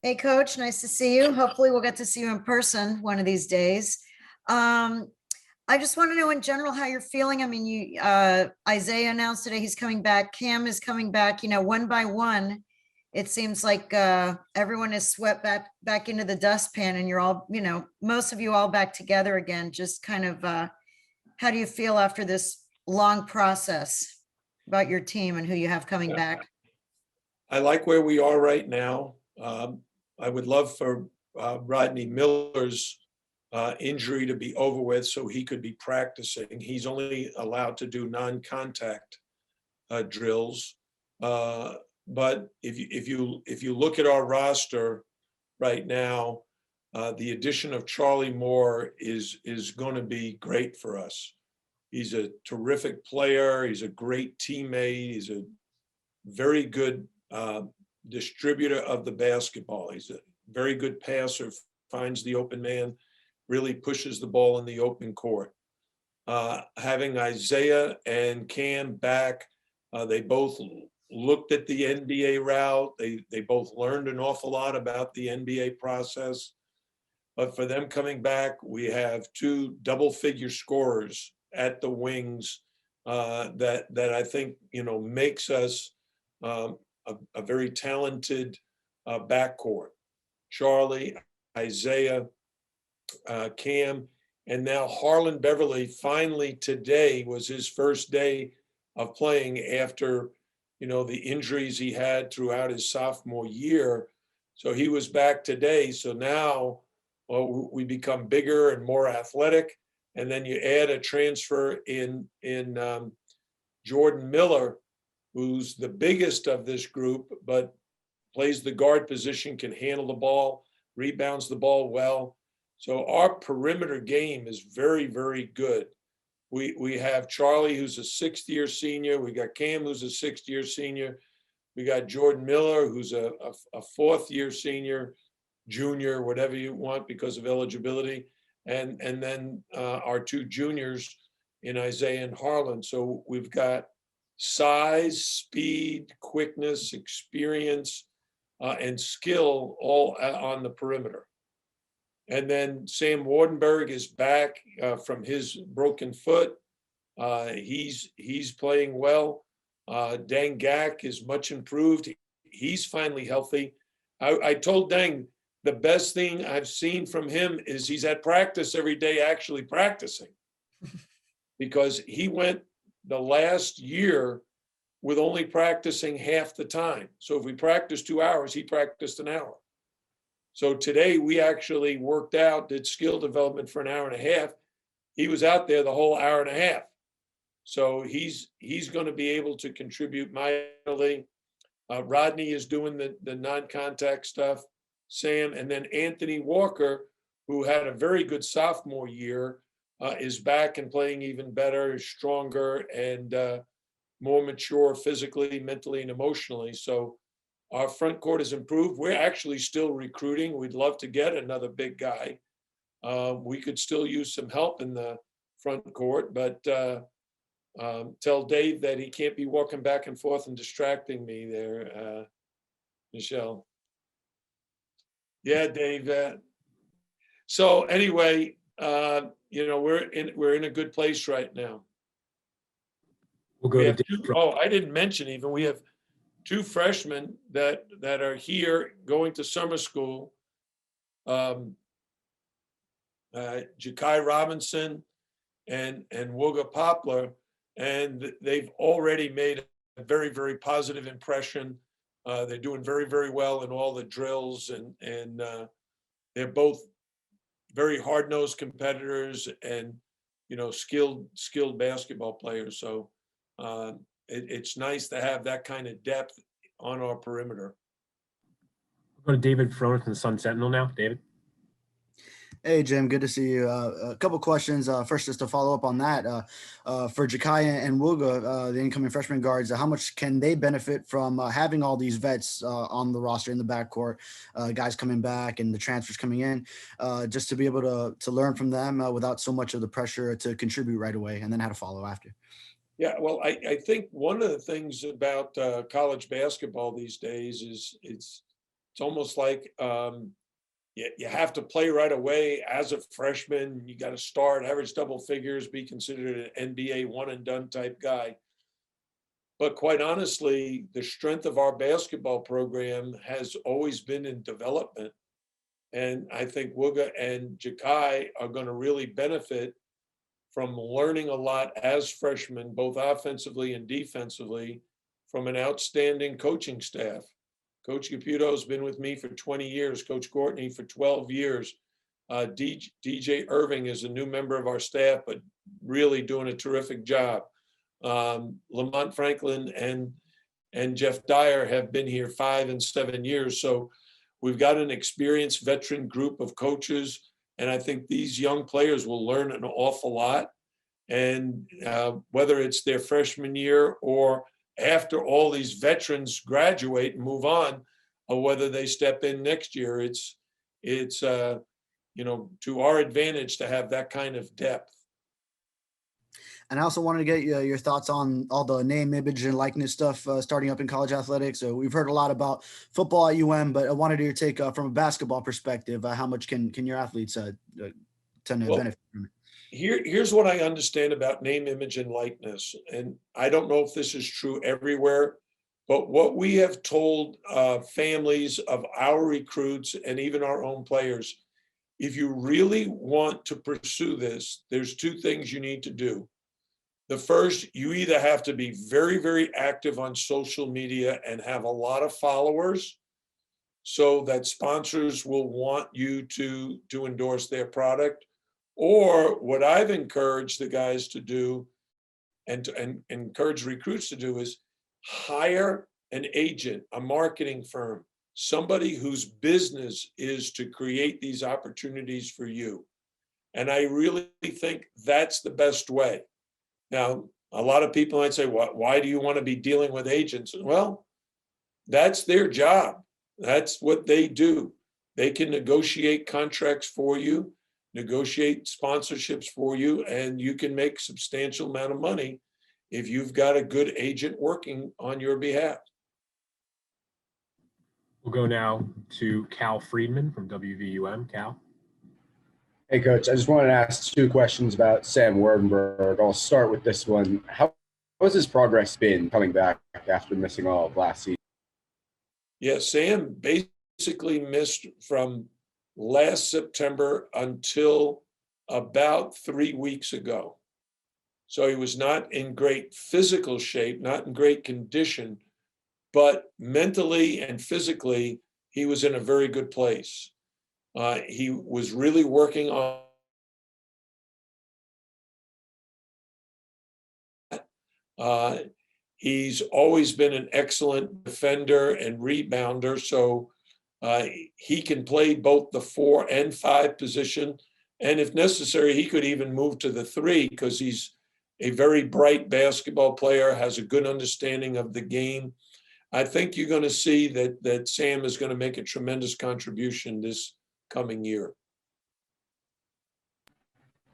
Hey, Coach, nice to see you. Hopefully, we'll get to see you in person one of these days. Um, I just want to know in general how you're feeling. I mean, Isaiah announced today he's coming back. Cam is coming back. One by one, it seems like everyone is swept back into the dustpan, and you're all, most of you all back together again. Just kind of, how do you feel after this long process about your team and who you have coming back? I like where we are right now. I would love for Rodney Miller's injury to be over with so he could be practicing. He's only allowed to do non-contact drills. But if you look at our roster right now, the addition of Charlie Moore is going to be great for us. He's a terrific player. He's a great teammate. He's a very good distributor of the basketball. He's a very good passer, finds the open man, really pushes the ball in the open court. Having Isaiah and Cam back, they both looked at the NBA route. They both learned an awful lot about the NBA process. But for them coming back, we have two double-figure scorers at the wings that I think makes us a very talented backcourt. Charlie, Isaiah, Cam, and now Harlan Beverly. Finally, today was his first day of playing after the injuries he had throughout his sophomore year. So he was back today. So now we become bigger and more athletic. And then you add a transfer in Jordan Miller, who's the biggest of this group, but plays the guard position, can handle the ball, rebounds the ball well. So our perimeter game is very, very good. We have Charlie, who's a sixth-year senior. We got Cam, who's a sixth-year senior. We got Jordan Miller, who's a fourth-year senior, junior, whatever you want because of eligibility. And then our two juniors in Isaiah and Harlan. So we've got size, speed, quickness, experience, and skill all on the perimeter. And then Sam Wardenberg is back from his broken foot. He's playing well. Deng Gak is much improved. He's finally healthy. I told Deng the best thing I've seen from him is he's at practice every day, actually practicing, because he went the last year with only practicing half the time. So if we practiced 2 hours, he practiced an hour. So today we actually worked out, did skill development for an hour and a half. He was out there the whole hour and a half. So he's going to be able to contribute mightily. Rodney is doing the non-contact stuff. Sam, and then Anthony Walker, who had a very good sophomore year, is back and playing even better, stronger, and more mature physically, mentally, and emotionally. So our front court has improved. We're actually still recruiting. We'd love to get another big guy. We could still use some help in the front court, but tell Dave that he can't be walking back and forth and distracting me there, Michelle. Yeah, Dave. So anyway, we're in a good place right now. We'll go to I didn't mention even we have two freshmen that are here going to summer school. Ja'Kai Robinson and Wooga Poplar, and they've already made a very, very positive impression. They're doing very, very well in all the drills, and they're both very hard-nosed competitors and skilled basketball players. So it's nice to have that kind of depth on our perimeter. We'll go to David Froner from the Sun Sentinel now. David. Hey, Jim, good to see you. A couple questions. First, just to follow up on that, for Ja'Kai and Wooga, the incoming freshman guards, how much can they benefit from having all these vets on the roster in the backcourt, guys coming back and the transfers coming in, just to be able to learn from them without so much of the pressure to contribute right away, and then how to follow after? Yeah, well, I think one of the things about college basketball these days is it's It's almost like you have to play right away as a freshman. You got to start, average double figures, be considered an NBA one and done type guy. But quite honestly, the strength of our basketball program has always been in development. And I think Wooga and Jakai are going to really benefit from learning a lot as freshmen, both offensively and defensively, from an outstanding coaching staff. Coach Caputo has been with me for 20 years, Coach Courtney for 12 years. DJ Irving is a new member of our staff, but really doing a terrific job. Lamont Franklin and Jeff Dyer have been here 5 and 7 years. So we've got an experienced veteran group of coaches, and I think these young players will learn an awful lot. And whether it's their freshman year or after all these veterans graduate and move on, or whether they step in next year, it's to our advantage to have that kind of depth. And I also wanted to get your thoughts on all the name, image, and likeness stuff starting up in college athletics. So we've heard a lot about football at UM, but I wanted your take from a basketball perspective. How much can your athletes tend to benefit from it? Here's what I understand about name, image, and likeness. And I don't know if this is true everywhere, but what we have told families of our recruits and even our own players, if you really want to pursue this, there's 2 things you need to do. The first, you either have to be very, very active on social media and have a lot of followers so that sponsors will want you to endorse their product. Or what I've encouraged the guys to do and encourage recruits to do is hire an agent, a marketing firm, somebody whose business is to create these opportunities for you. And I really think that's the best way. Now, a lot of people might say, why do you want to be dealing with agents? Well, that's their job. That's what they do. They can negotiate contracts for you, negotiate sponsorships for you, and you can make a substantial amount of money if you've got a good agent working on your behalf. We'll go now to Cal Friedman from WVUM. Cal. Hey, Coach, I just wanted to ask 2 questions about Sam Wardenberg. I'll start with this one. How has his progress been coming back after missing all of last season? Yeah, Sam basically missed from last September until about 3 weeks ago. So he was not in great physical shape, not in great condition, but mentally and physically, he was in a very good place. He was really working on he's always been an excellent defender and rebounder, so he can play both the 4 and 5 position. And if necessary, he could even move to the 3 because he's a very bright basketball player, has a good understanding of the game. I think you're going to see that Sam is going to make a tremendous contribution this coming year.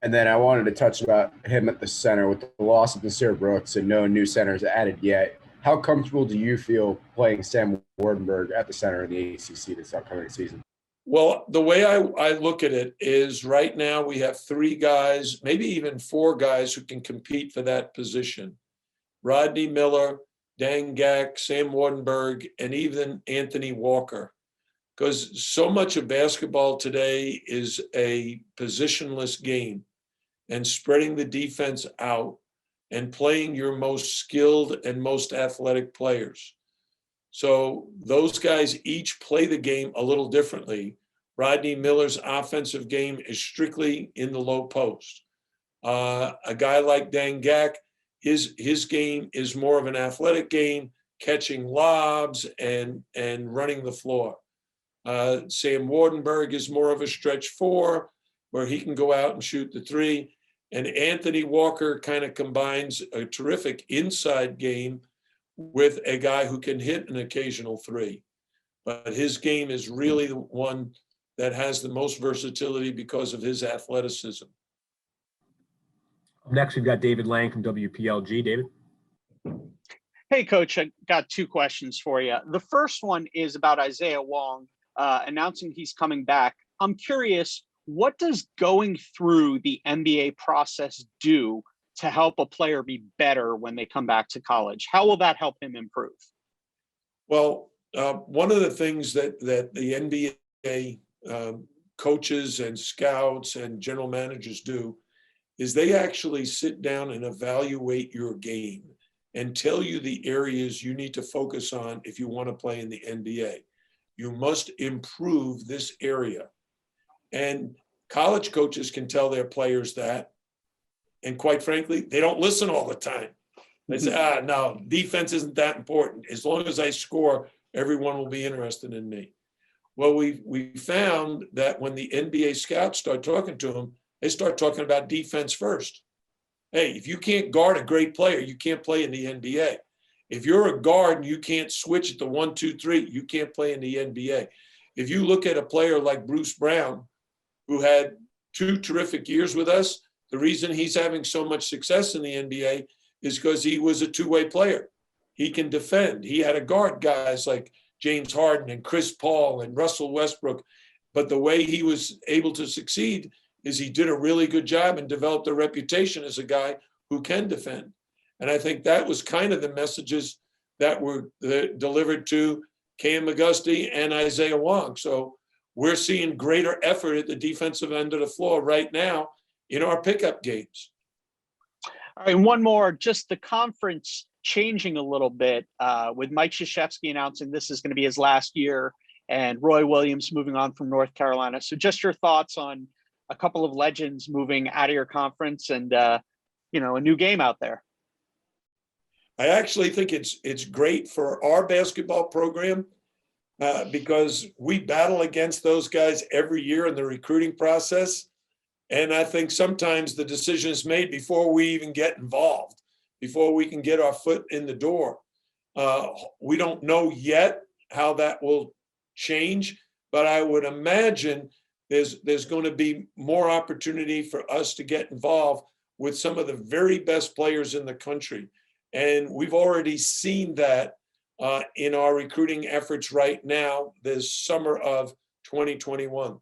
And then I wanted to touch about him at the center with the loss of Nasir Brooks and no new centers added yet. How comfortable do you feel playing Sam Wardenberg at the center in the ACC this upcoming season? Well, the way I look at it is right now we have 3 guys, maybe even 4 guys who can compete for that position. Rodney Miller, Dan Gack, Sam Wardenberg, and even Anthony Walker. Because so much of basketball today is a positionless game, and spreading the defense out and playing your most skilled and most athletic players. So those guys each play the game a little differently. Rodney Miller's offensive game is strictly in the low post. A guy like Dan Gack, his game is more of an athletic game, catching lobs and running the floor. Sam Wardenberg is more of a stretch 4 where he can go out and shoot the 3. And Anthony Walker kind of combines a terrific inside game with a guy who can hit an occasional 3. But his game is really the one that has the most versatility because of his athleticism. Next, we've got David Lang from WPLG. David. Hey, Coach, I got 2 questions for you. The first one is about Isaiah Wong. announcing he's coming back. I'm curious, what does going through the NBA process do to help a player be better when they come back to college? How will that help him improve? Well, one of the things that the NBA coaches and scouts and general managers do is they actually sit down and evaluate your game and tell you the areas you need to focus on if you want to play in the NBA. You must improve this area. And college coaches can tell their players that. And quite frankly, they don't listen all the time. They say, no, defense isn't that important. As long as I score, everyone will be interested in me. Well, we found that when the NBA scouts start talking to them, they start talking about defense first. Hey, if you can't guard a great player, you can't play in the NBA. If you're a guard and you can't switch at the 1, 2, 3, you can't play in the NBA. If you look at a player like Bruce Brown, who had 2 terrific years with us, the reason he's having so much success in the NBA is because he was a two-way player. He can defend. He had to guard guys like James Harden and Chris Paul and Russell Westbrook. But the way he was able to succeed is he did a really good job and developed a reputation as a guy who can defend. And I think that was kind of the messages that were delivered to Cam McGusty and Isaiah Wong. So we're seeing greater effort at the defensive end of the floor right now in our pickup games. All right, and one more, just the conference changing a little bit with Mike Krzyzewski announcing this is going to be his last year and Roy Williams moving on from North Carolina. So just your thoughts on a couple of legends moving out of your conference and, a new game out there. I actually think it's great for our basketball program because we battle against those guys every year in the recruiting process. And I think sometimes the decision is made before we even get involved, before we can get our foot in the door. We don't know yet how that will change, but I would imagine there's going to be more opportunity for us to get involved with some of the very best players in the country. And we've already seen that in our recruiting efforts right now, this summer of 2021.